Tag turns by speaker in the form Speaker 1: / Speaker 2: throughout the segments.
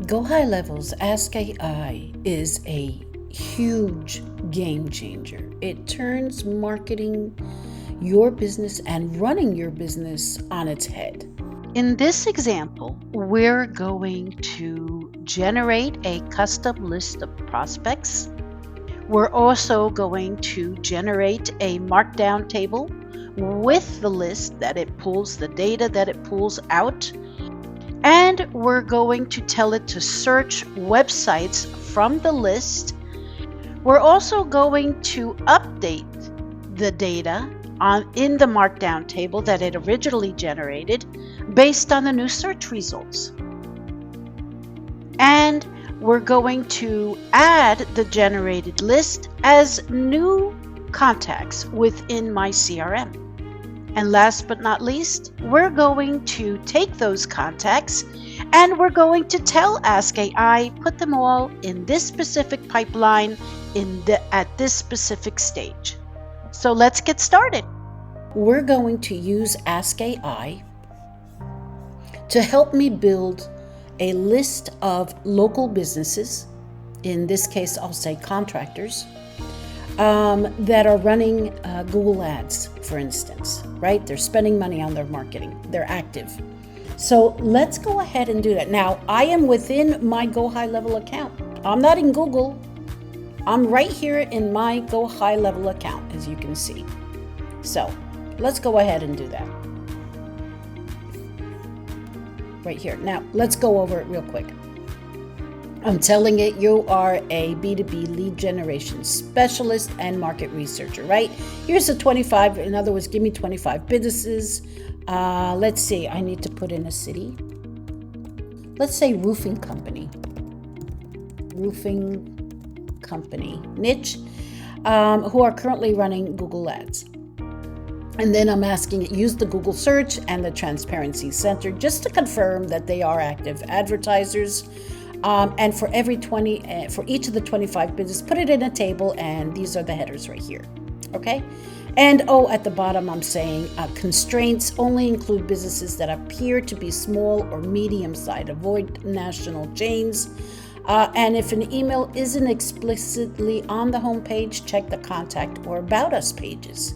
Speaker 1: Go High Level's Ask AI is a huge game changer. It turns marketing your business and running your business on its head.
Speaker 2: In this example, we're going to generate a custom list of prospects. We're also going to generate a markdown table with the list that it pulls, the data that it pulls out. And we're going to tell it to search websites from the list. We're also going to update the data in the markdown table that it originally generated based on the new search results. And we're going to add the generated list as new contacts within my CRM. And last but not least, we're going to take those contacts and we're going to tell Ask AI, put them all in this specific pipeline at this specific stage. So let's get started.
Speaker 1: We're going to use Ask AI to help me build a list of local businesses, in this case I'll say contractors, that are running Google Ads, for instance, right? They're spending money on their marketing. They're active. So let's go ahead and do that. Now, I am within my Go High Level account. I'm not in Google. I'm right here in my Go High Level account, as you can see. So let's go ahead and do that. Right here. Now, let's go over it real quick. I'm telling it you are a B2B lead generation specialist and market researcher, right? Here's the 25. In other words, give me 25 businesses. Let's see. I need to put in a city. Let's say roofing company. Roofing company niche, who are currently running Google Ads. And then I'm asking it, use the Google search and the Transparency Center just to confirm that they are active advertisers. And for each of the 25 businesses, put it in a table, and these are the headers right here. Okay. And at the bottom, I'm saying constraints only include businesses that appear to be small or medium-sized. Avoid national chains. And if an email isn't explicitly on the homepage, check the contact or about us pages.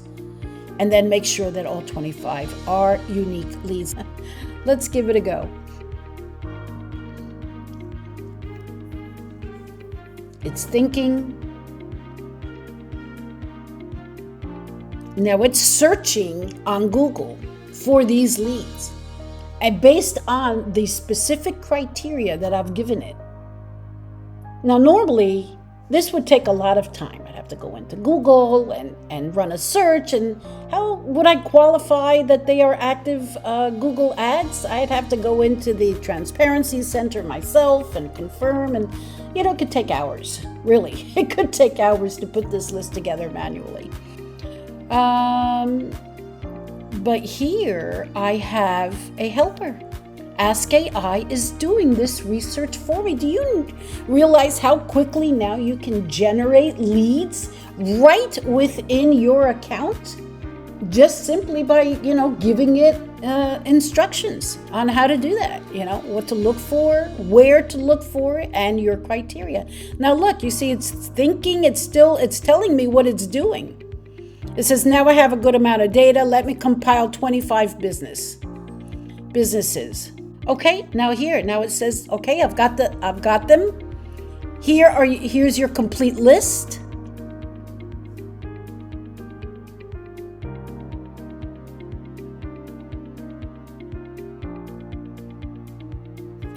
Speaker 1: And then make sure that all 25 are unique leads. Let's give it a go. It's thinking. Now it's searching on Google for these leads, and based on the specific criteria that I've given it. Now, normally, this would take a lot of time. I'd have to go into Google and run a search. And how would I qualify that they are active Google ads? I'd have to go into the Transparency Center myself and confirm. And, it could take hours. Really, it could take hours to put this list together manually. But here I have a helper. Ask AI is doing this research for me. Do you realize how quickly now you can generate leads right within your account? Just simply by, giving it instructions on how to do that, what to look for, where to look for it, and your criteria. Now look, you see it's thinking, it's telling me what it's doing. It says, now I have a good amount of data. Let me compile 25 businesses. Okay, now it says, okay, I've got them. Here's your complete list.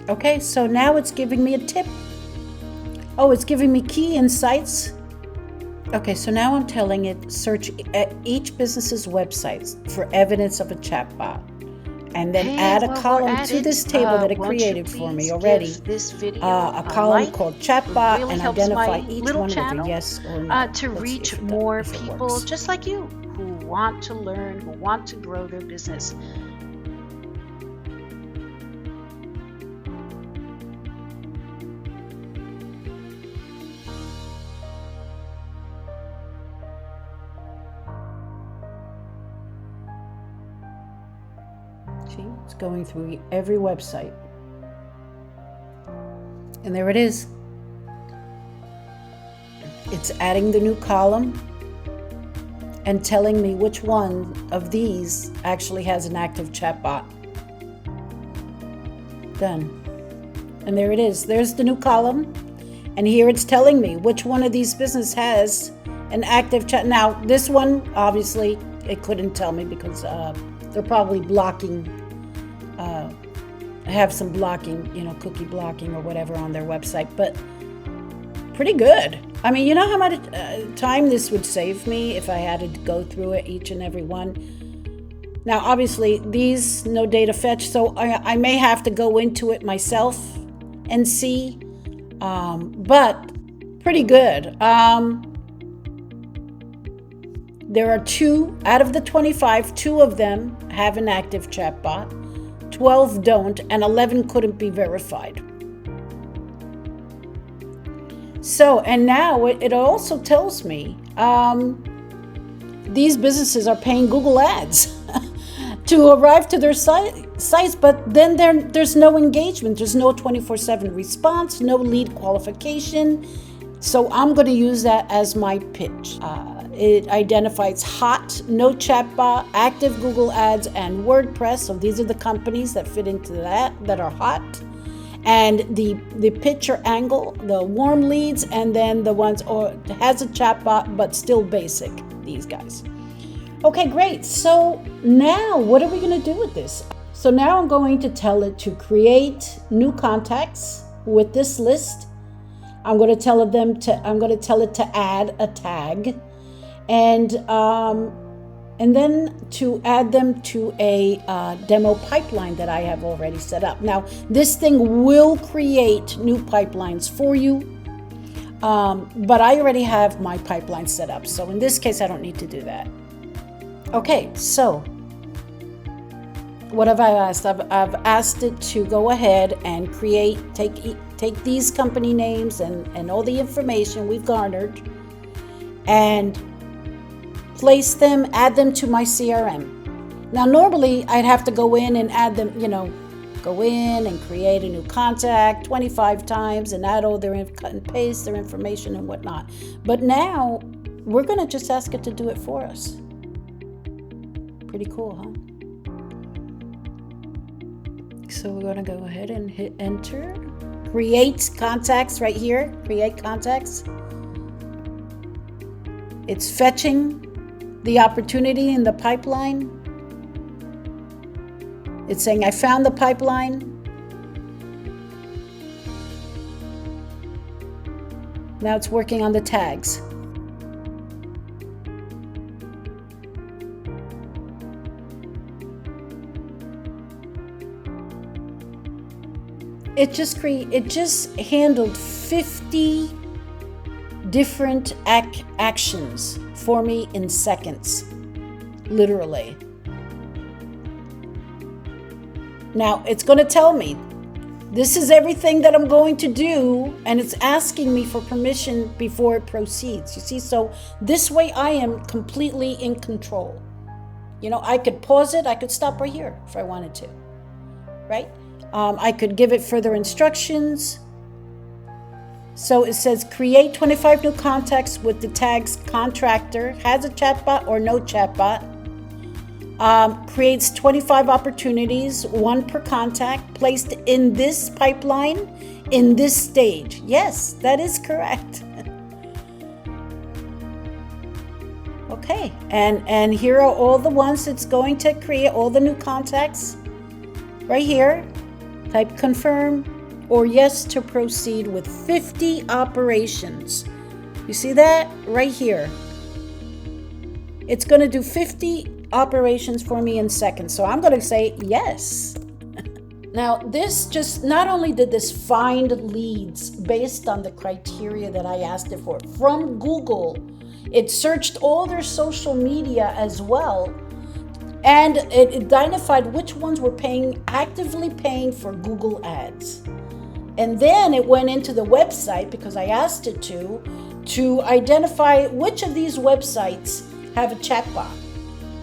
Speaker 1: Okay, so now it's giving me a tip. It's giving me key insights. Okay, so now I'm telling it, search at each business's websites for evidence of a chatbot. And then add a column to this table that it created for me already.
Speaker 2: This video
Speaker 1: a column called chatbot,
Speaker 2: really
Speaker 1: and
Speaker 2: helps
Speaker 1: identify
Speaker 2: my
Speaker 1: each
Speaker 2: little
Speaker 1: one with a
Speaker 2: channel,
Speaker 1: yes or no.
Speaker 2: to reach more people just like you who want to learn, who want to grow their business.
Speaker 1: See, it's going through every website. And there it is. It's adding the new column and telling me which one of these actually has an active chatbot. Done. And there it is. There's the new column. And here it's telling me which one of these business has an active chat. Now, this one, obviously, it couldn't tell me because they're probably blocking, have some blocking, cookie blocking or whatever on their website. But pretty good. I mean, you know how much time this would save me if I had to go through it, each and every one? Now, obviously, these no data fetch, so I may have to go into it myself and see, but pretty good. There are 2 out of the 25, 2 of them have an active chatbot, 12 don't, and 11 couldn't be verified. So, and now it also tells me these businesses are paying Google Ads to arrive to their sites, but then there's no engagement. There's no 24/7 response, no lead qualification. So I'm going to use that as my pitch. It identifies hot, no chatbot, active Google Ads, and WordPress. So these are the companies that fit into that are hot. And the picture angle, the warm leads, and then the ones has a chatbot but still basic, these guys. Okay, great. So now what are we going to do with this? So now I'm going to tell it to create new contacts with this list. I'm going to tell it to add a tag, and then to add them to a demo pipeline that I have already set up. Now, this thing will create new pipelines for you, but I already have my pipeline set up. So in this case, I don't need to do that. Okay, so what have I asked? I've asked it to go ahead and take these company names and all the information we've garnered and place them, add them to my CRM. Now, normally I'd have to go in and add them, go in and create a new contact 25 times and add all their cut and paste their information and whatnot. But now we're going to just ask it to do it for us. Pretty cool, huh? So we're going to go ahead and hit enter. Create contacts right here. Create contacts. It's fetching the opportunity in the pipeline. It's saying, I found the pipeline. Now it's working on the tags. It just handled 50 different actions for me in seconds, literally. Now it's going to tell me this is everything that I'm going to do, and it's asking me for permission before it proceeds. You see, so this way I am completely in control. I could pause it, I could stop right here if I wanted to, right? I could give it further instructions. So it says create 25 new contacts with the tags contractor, has a chatbot or no chatbot. Creates 25 opportunities, 1 per contact, placed in this pipeline, in this stage. Yes, that is correct. Okay, and here are all the ones it's going to create, all the new contacts. Right here, type confirm or yes to proceed with 50 operations. You see that? Right here. It's going to do 50 operations for me in seconds. So I'm going to say yes. Now, this just, not only did this find leads based on the criteria that I asked it for from Google, it searched all their social media as well. And it identified which ones were actively paying for Google Ads. And then it went into the website, because I asked it to identify which of these websites have a chatbot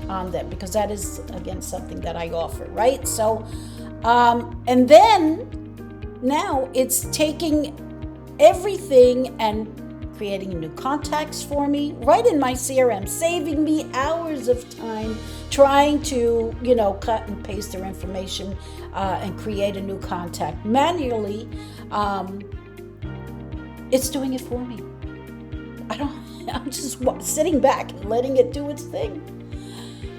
Speaker 1: on them, because that is, again, something that I offer, right? So, and then Now it's taking everything and creating new contacts for me right in my CRM, saving me hours of time trying to, cut and paste their information and create a new contact manually. It's doing it for me. I'm just sitting back and letting it do its thing.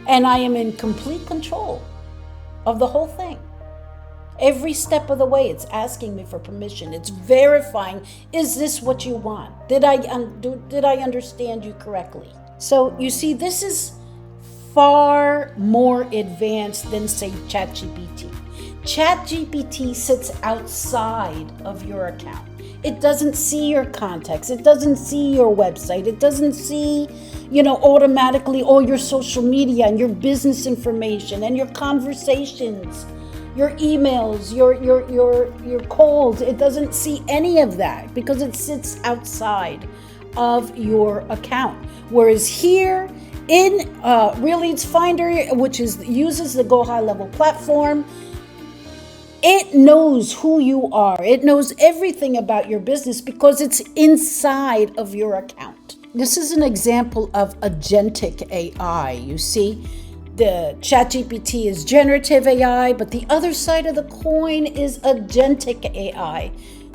Speaker 1: And I am in complete control of the whole thing. Every step of the way, it's asking me for permission. It's verifying, is this what you want? Did I understand you correctly? So you see, this is far more advanced than, say, ChatGPT. ChatGPT sits outside of your account. It doesn't see your contacts. It doesn't see your website. It doesn't see, automatically all your social media and your business information and your conversations, your emails, your calls. It doesn't see any of that because it sits outside of your account. Whereas here in Real Leads Finder, which uses the Go High Level platform, it knows who you are. It knows everything about your business because it's inside of your account. This is an example of agentic AI. You see, the ChatGPT is generative AI, but the other side of the coin is agentic AI.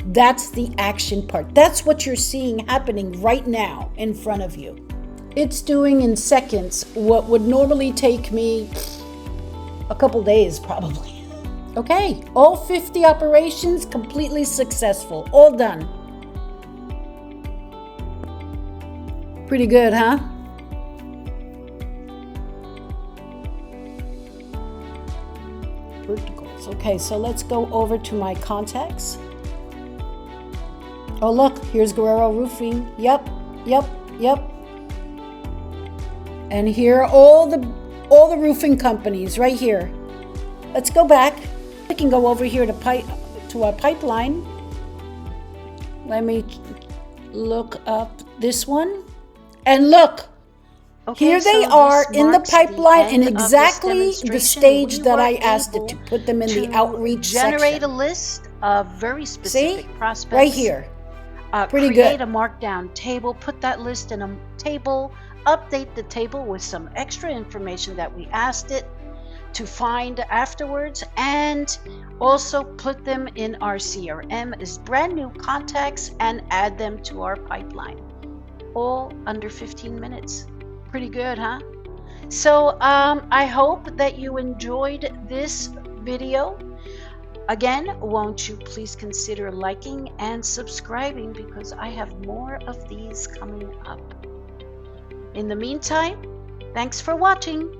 Speaker 1: That's the action part. That's what you're seeing happening right now in front of you. It's doing in seconds what would normally take me a couple days probably. Okay, all 50 operations completely successful, all done. Pretty good, huh? Verticals. Okay, so let's go over to my contacts. Oh, look, here's Guerrero Roofing. Yep. And here are all the roofing companies right here. Let's go back. We can go over here to our pipeline. Let me look up this one. And look,
Speaker 2: Okay,
Speaker 1: here they
Speaker 2: so
Speaker 1: are
Speaker 2: this
Speaker 1: in the
Speaker 2: marks
Speaker 1: pipeline in
Speaker 2: end of this
Speaker 1: exactly the
Speaker 2: demonstration.
Speaker 1: stage
Speaker 2: We
Speaker 1: that I
Speaker 2: were
Speaker 1: asked it
Speaker 2: able
Speaker 1: to put them in the
Speaker 2: to
Speaker 1: outreach
Speaker 2: generate
Speaker 1: section.
Speaker 2: a list of very specific
Speaker 1: See?
Speaker 2: prospects.
Speaker 1: Right here. Pretty
Speaker 2: create
Speaker 1: good.
Speaker 2: a markdown table, put that list in a table, update the table with some extra information that we asked it to find afterwards, and also put them in our CRM as brand new contacts and add them to our pipeline. All under 15 minutes. Pretty good, huh? So I hope that you enjoyed this video. Again, won't you please consider liking and subscribing because I have more of these coming up. In the meantime, thanks for watching.